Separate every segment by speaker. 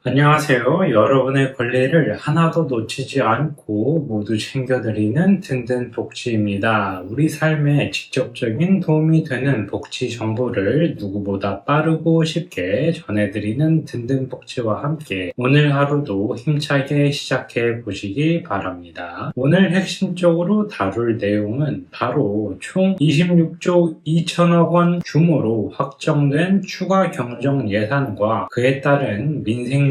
Speaker 1: 안녕하세요. 여러분의 권리를 하나도 놓치지 않고 모두 챙겨드리는 든든 복지입니다. 우리 삶에 직접적인 도움이 되는 복지 정보를 누구보다 빠르고 쉽게 전해드리는 든든 복지와 함께 오늘 하루도 힘차게 시작해 보시기 바랍니다. 오늘 핵심적으로 다룰 내용은 바로 총 26조 2천억 원 규모로 확정된 추가 경정 예산과 그에 따른 민생지원금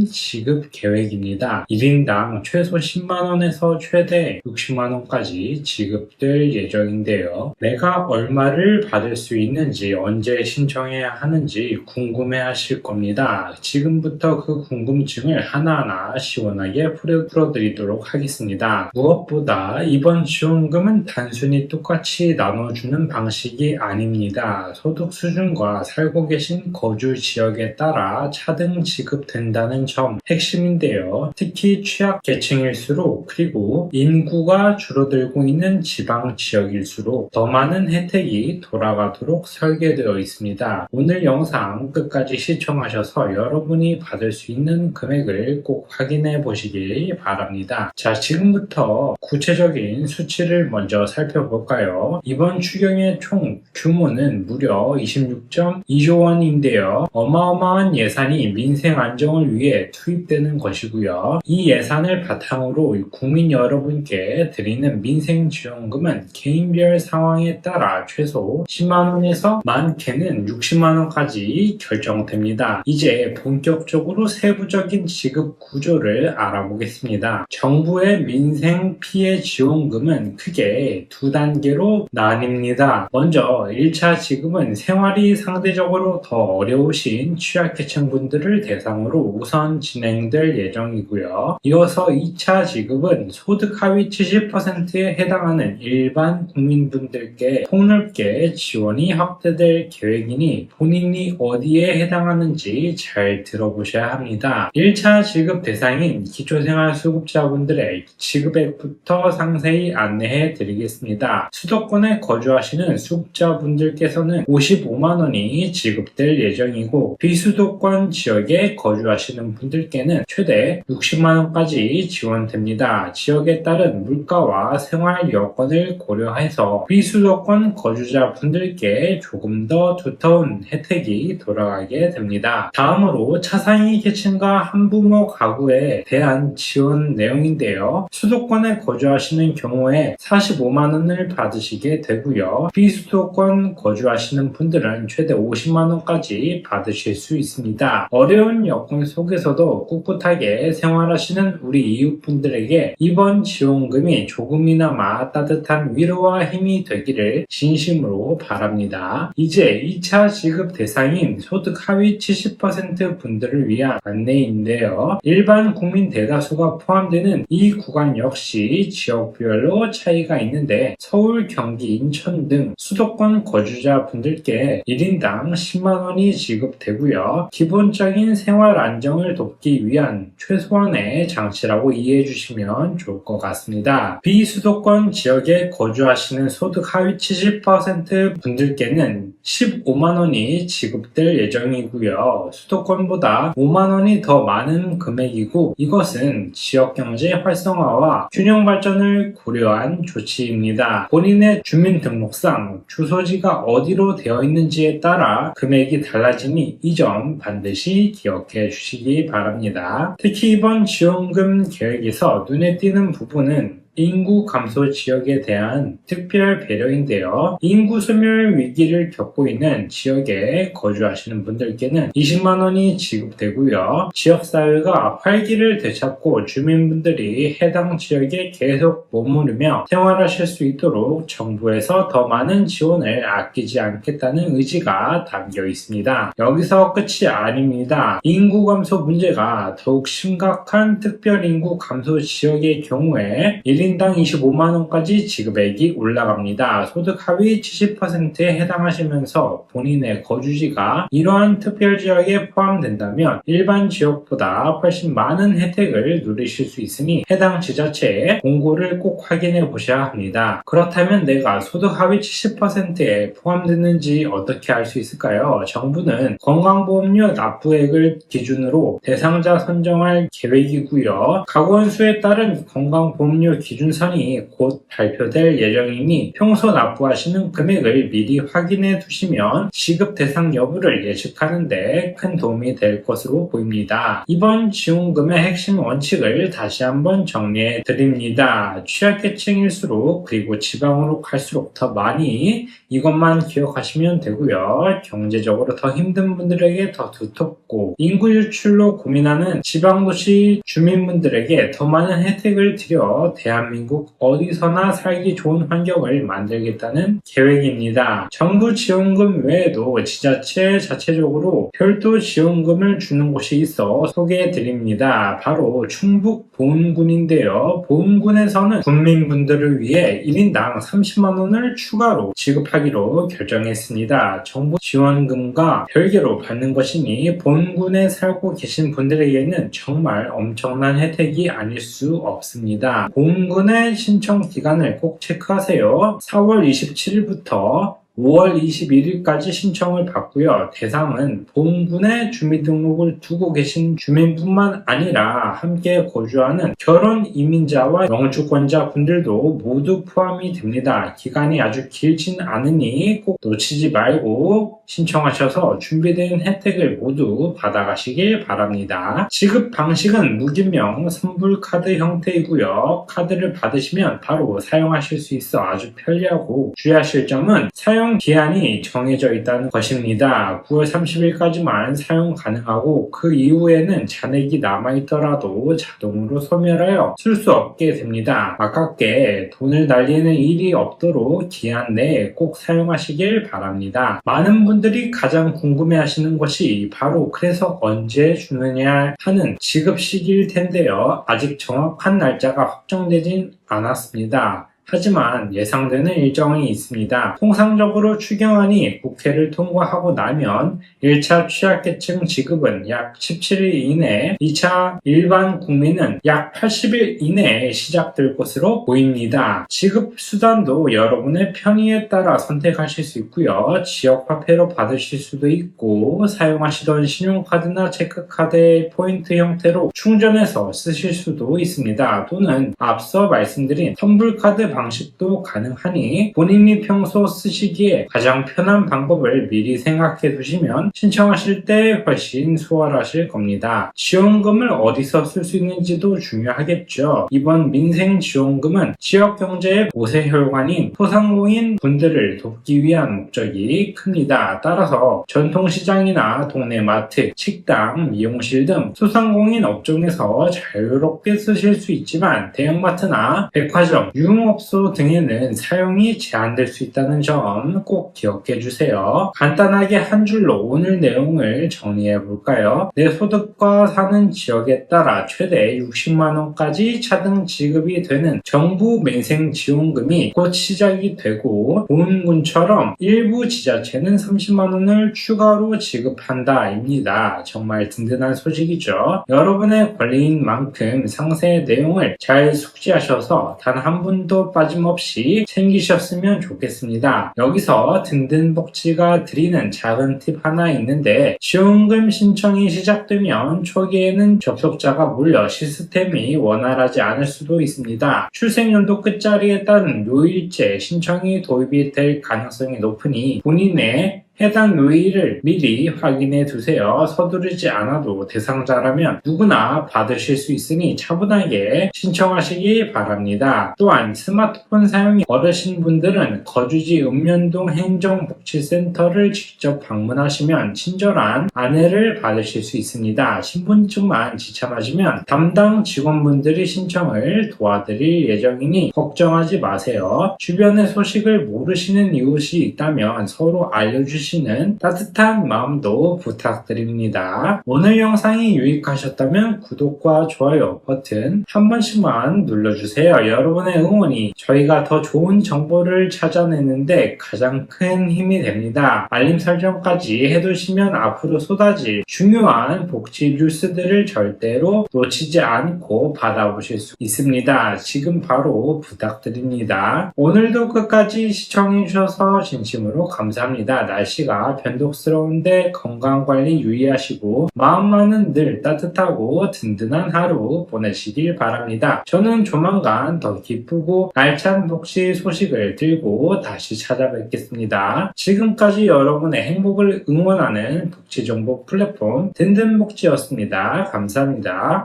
Speaker 1: 지급 계획입니다. 1인당 최소 10만원에서 최대 60만원까지 지급될 예정인데요. 내가 얼마를 받을 수 있는지, 언제 신청해야 하는지 궁금해 하실 겁니다. 지금부터 그 궁금증을 하나하나 시원하게 풀어드리도록 하겠습니다. 무엇보다 이번 지원금은 단순히 똑같이 나눠주는 방식이 아닙니다. 소득 수준과 살고 계신 거주 지역에 따라 차등 지급된다는 점 핵심인데요. 특히 취약계층일수록 그리고 인구가 줄어들고 있는 지방 지역일수록 더 많은 혜택이 돌아가도록 설계되어 있습니다. 오늘 영상 끝까지 시청하셔서 여러분이 받을 수 있는 금액을 꼭 확인해 보시기 바랍니다. 자, 지금부터 구체적인 수치를 먼저 살펴볼까요? 이번 추경의 총 규모는 무려 26.2조 원인데요. 어마어마한 예산이 민생 안정을 위해 투입되는 것이고요. 이 예산을 바탕으로 국민 여러분께 드리는 민생지원금은 개인별 상황에 따라 최소 10만원에서 많게는 60만원까지 결정됩니다. 이제 본격적으로 세부적인 지급 구조를 알아보겠습니다. 정부의 민생 피해 지원금은 크게 두 단계로 나뉩니다. 먼저 1차 지급은 생활이 상대적으로 더 어려우신 취약계층 분들을 대상으로 우선 진행될 예정이고요. 이어서 2차 지급은 소득 하위 70%에 해당하는 일반 국민분들께 폭넓게 지원이 확대될 계획이니 본인이 어디에 해당하는지 잘 들어보셔야 합니다. 1차 지급 대상인 기초생활수급자분들의 지급액부터 상세히 안내해 드리겠습니다. 수도권에 거주하시는 수급자분들께서는 55만원이 지급될 예정이고 비수도권 지역에 거주하시는 분들께는 최대 60만원까지 지원됩니다. 지역에 따른 물가와 생활 여건을 고려해서 비수도권 거주자분들께 조금 더 두터운 혜택이 돌아가게 됩니다. 다음으로 차상위 계층과 한부모 가구에 대한 지원 내용인데요. 수도권에 거주하시는 경우에 45만원을 받으시게 되고요. 비수도권 거주하시는 분들은 최대 50만원까지 받으실 수 있습니다. 어려운 여건 속에서도 꿋꿋하게 생활하시는 우리 이웃분들에게 이번 지원금이 조금이나마 따뜻한 위로와 힘이 되기를 진심으로 바랍니다. 이제 2차 지급 대상인 소득 하위 70% 분들을 위한 안내인데요. 일반 국민 대다수가 포함되는 이 구간 역시 지역별로 차이가 있는데 서울, 경기, 인천 등 수도권 거주자분들께 1인당 10만원이 지급되고요. 기본적인 생활 안정을 돕기 위한 최소한의 장치라고 이해해 주시면 좋을 것 같습니다. 비수도권 지역에 거주하시는 소득 하위 70% 분들께는 15만원이 지급될 예정이고요. 수도권보다 5만원이 더 많은 금액이고 이것은 지역경제 활성화와 균형 발전을 고려한 조치입니다. 본인의 주민등록상 주소지가 어디로 되어 있는지에 따라 금액이 달라지니 이 점 반드시 기억해 주시기 바랍니다. 특히 이번 지원금 계획에서 눈에 띄는 부분은 인구 감소 지역에 대한 특별 배려인데요. 인구 소멸 위기를 겪고 있는 지역에 거주하시는 분들께는 20만원이 지급되고요. 지역사회가 활기를 되찾고 주민분들이 해당 지역에 계속 머무르며 생활하실 수 있도록 정부에서 더 많은 지원을 아끼지 않겠다는 의지가 담겨 있습니다. 여기서 끝이 아닙니다. 인구 감소 문제가 더욱 심각한 특별 인구 감소 지역의 경우에 1인 1인당 25만원까지 지급액이 올라갑니다. 소득 하위 70%에 해당하시면서 본인의 거주지가 이러한 특별지역에 포함된다면 일반 지역보다 훨씬 많은 혜택을 누리실 수 있으니 해당 지자체의 공고를 꼭 확인해 보셔야 합니다. 그렇다면 내가 소득 하위 70%에 포함됐는지 어떻게 알 수 있을까요? 정부는 건강보험료 납부액을 기준으로 대상자 선정할 계획이고요. 가구원수에 따른 건강보험료 기준선이 곧 발표될 예정이니 평소 납부하시는 금액을 미리 확인해 두시면 지급 대상 여부를 예측하는 데 큰 도움이 될 것으로 보입니다. 이번 지원금의 핵심 원칙을 다시 한번 정리해 드립니다. 취약계층일수록 그리고 지방으로 갈수록 더 많이 이것만 기억하시면 되고요. 경제적으로 더 힘든 분들에게 더 두텁고 인구 유출로 고민하는 지방도시 주민분들에게 더 많은 혜택을 드려 대한민국 어디서나 살기 좋은 환경을 만들겠다는 계획입니다. 정부 지원금 외에도 지자체 자체적으로 별도 지원금을 주는 곳이 있어 소개해 드립니다. 바로 충북 보은군인데요. 보은군에서는 군민분들을 위해 1인당 30만원을 추가로 지급하기로 결정했습니다. 정부 지원금과 별개로 받는 것이니 보은군에 살고 계신 분들에게는 정말 엄청난 혜택이 아닐 수 없습니다. 보은군의 신청 기간을 꼭 체크하세요. 4월 27일부터 5월 21일까지 신청을 받고요. 대상은 보은군에 주민등록을 두고 계신 주민뿐만 아니라 함께 거주하는 결혼 이민자와 영주권자 분들도 모두 포함이 됩니다. 기간이 아주 길진 않으니 꼭 놓치지 말고 신청하셔서 준비된 혜택을 모두 받아가시길 바랍니다. 지급 방식은 무기명 선불카드 형태이고요. 카드를 받으시면 바로 사용하실 수 있어 아주 편리하고 주의하실 점은 사용 기한이 정해져 있다는 것입니다. 9월 30일까지만 사용 가능하고 그 이후에는 잔액이 남아있더라도 자동으로 소멸하여 쓸 수 없게 됩니다. 아깝게 돈을 날리는 일이 없도록 기한 내에 꼭 사용하시길 바랍니다. 많은 분들이 가장 궁금해하시는 것이 바로 그래서 언제 주느냐 하는 지급 시기일 텐데요. 아직 정확한 날짜가 확정되진 않았습니다. 하지만 예상되는 일정이 있습니다. 통상적으로 추경안이 국회를 통과하고 나면 1차 취약계층 지급은 약 17일 이내, 2차 일반 국민은 약 80일 이내에 시작될 것으로 보입니다. 지급 수단도 여러분의 편의에 따라 선택하실 수 있고요. 지역화폐로 받으실 수도 있고 사용하시던 신용카드나 체크카드의 포인트 형태로 충전해서 쓰실 수도 있습니다. 또는 앞서 말씀드린 선불카드 방식도 가능하니 본인이 평소 쓰시기에 가장 편한 방법을 미리 생각해 두시면 신청하실 때 훨씬 수월하실 겁니다. 지원금을 어디서 쓸 수 있는지도 중요하겠죠. 이번 민생지원금은 지역경제의 모세혈관인 소상공인 분들을 돕기 위한 목적이 큽니다. 따라서 전통시장이나 동네 마트, 식당, 미용실 등 소상공인 업종에서 자유롭게 쓰실 수 있지만 대형마트나 백화점, 유흥업소 등에는 사용이 제한될 수 있다는 점 꼭 기억해 주세요. 간단하게 한 줄로 오늘 내용을 정리해 볼까요? 내 소득과 사는 지역에 따라 최대 60만원까지 차등 지급이 되는 정부 민생지원금이 곧 시작이 되고 보은군처럼 일부 지자체는 30만원을 추가로 지급한다 입니다. 정말 든든한 소식이죠. 여러분의 권리인 만큼 상세의 내용을 잘 숙지하셔서 단 한 분도 빠짐없이 챙기셨으면 좋겠습니다. 여기서 든든복지가 드리는 작은 팁 하나 있는데 지원금 신청이 시작되면 초기에는 접속자가 몰려 시스템이 원활하지 않을 수도 있습니다. 출생연도 끝자리에 따른 요일제 신청이 도입이 될 가능성이 높으니 본인의 해당 요일을 미리 확인해 두세요. 서두르지 않아도 대상자라면 누구나 받으실 수 있으니 차분하게 신청하시기 바랍니다. 또한 스마트폰 사용이 어려신 분들은 거주지 읍면동 행정복지센터를 직접 방문하시면 친절한 안내를 받으실 수 있습니다. 신분증만 지참하시면 담당 직원분들이 신청을 도와드릴 예정이니 걱정하지 마세요. 주변의 소식을 모르시는 이웃이 있다면 서로 알려주시면 알려주시는 따뜻한 마음도 부탁드립니다. 오늘 영상이 유익하셨다면 구독과 좋아요 버튼 한 번씩만 눌러주세요. 여러분의 응원이 저희가 더 좋은 정보를 찾아내는데 가장 큰 힘이 됩니다. 알림 설정까지 해두시면 앞으로 쏟아질 중요한 복지 뉴스들을 절대로 놓치지 않고 받아보실 수 있습니다. 지금 바로 부탁드립니다. 오늘도 끝까지 시청해주셔서 진심으로 감사합니다. 날씨가 변덕스러운데 건강관리 유의하시고 마음만은 늘 따뜻하고 든든한 하루 보내시길 바랍니다. 저는 조만간 더 기쁘고 알찬 복지 소식을 들고 다시 찾아뵙겠습니다. 지금까지 여러분의 행복을 응원하는 복지정보 플랫폼 든든복지였습니다. 감사합니다.